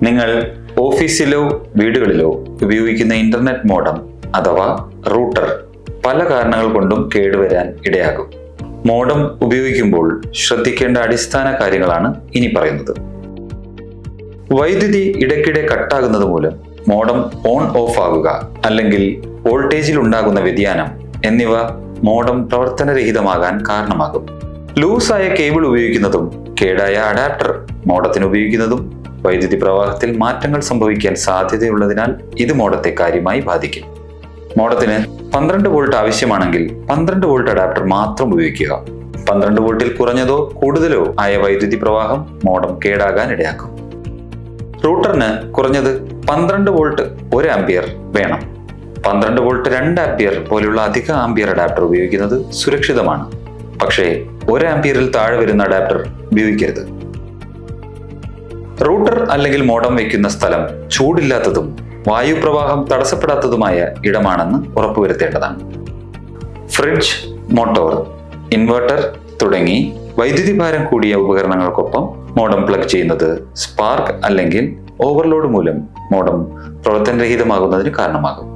നിങ്ങൾ ഓഫീസിലോ വീടുകളിലോ ഉപയോഗിക്കുന്ന internet modem അഥവാ റൂട്ടർ പല കാരണങ്ങൾ കൊണ്ടും കേടുവരാൻ ഇടയാകും. മോഡം ഉപയോഗിക്കുമ്പോൾ ശ്രദ്ധിക്കേണ്ട അടിസ്ഥാന കാര്യങ്ങളാണ് ഇനി പറയുന്നത്. വൈദ്യുതി ഇടയ്ക്കിടെ കട്ടാകുന്നത് മൂലം മോഡം ഓൺ ഓഫ് ആകുക, അല്ലെങ്കിൽ വോൾട്ടേജിൽ ഉണ്ടാകുന്ന വ്യതിയാനം എന്നിവ മോഡം പ്രവർത്തനരഹിതമാകാൻ കാരണമാകും. ലൂസായ കേബിൾ ഉപയോഗിക്കുന്നതും കേടായ അഡാപ്റ്റർ മോഡത്തിന് ഉപയോഗിക്കുന്നതും വൈദ്യുതി പ്രവാഹത്തിൽ മാറ്റങ്ങൾ സംഭവിക്കാൻ സാധ്യതയുള്ളതിനാൽ ഇത് മോഡത്തെ കാര്യമായി ബാധിക്കും. മോഡത്തിന് 12 വോൾട്ട് ആവശ്യമാണെങ്കിൽ 12 വോൾട്ട് അഡാപ്റ്റർ മാത്രം ഉപയോഗിക്കുക. 12 വോൾട്ടിൽ കുറഞ്ഞതോ കൂടുതലോ ആയ വൈദ്യുതി പ്രവാഹം മോഡം കേടാകാൻ ഇടയാക്കും. റൂട്ടറിന് കുറഞ്ഞത് 12 വോൾട്ട് 1 ആംപിയർ വേണം. 12 വോൾട്ട് 2 ആംപിയർ പോലുള്ള അധിക ആംപിയർ അഡാപ്റ്റർ ഉപയോഗിക്കുന്നത് സുരക്ഷിതമാണ്. പക്ഷേ 1 ആംപിയറിൽ താഴെ വരുന്ന അഡാപ്റ്റർ ഉപയോഗിക്കരുത്. റൂട്ടർ അല്ലെങ്കിൽ മോഡം വയ്ക്കുന്ന സ്ഥലം ചൂടില്ലാത്തതും വായുപ്രവാഹം തടസ്സപ്പെടാത്തതുമായ ഇടമാണെന്ന് ഉറപ്പുവരുത്തേണ്ടതാണ്. ഫ്രിഡ്ജ്, മോട്ടോർ, ഇൻവെർട്ടർ തുടങ്ങി വൈദ്യുതി ഭാരം കൂടിയ ഉപകരണങ്ങൾക്കൊപ്പം മോഡം പ്ലഗ് ചെയ്യുന്നത് സ്പാർക്ക് അല്ലെങ്കിൽ ഓവർലോഡ് മൂലം മോഡം പ്രവർത്തനരഹിതമാകുന്നതിന് കാരണമാകും.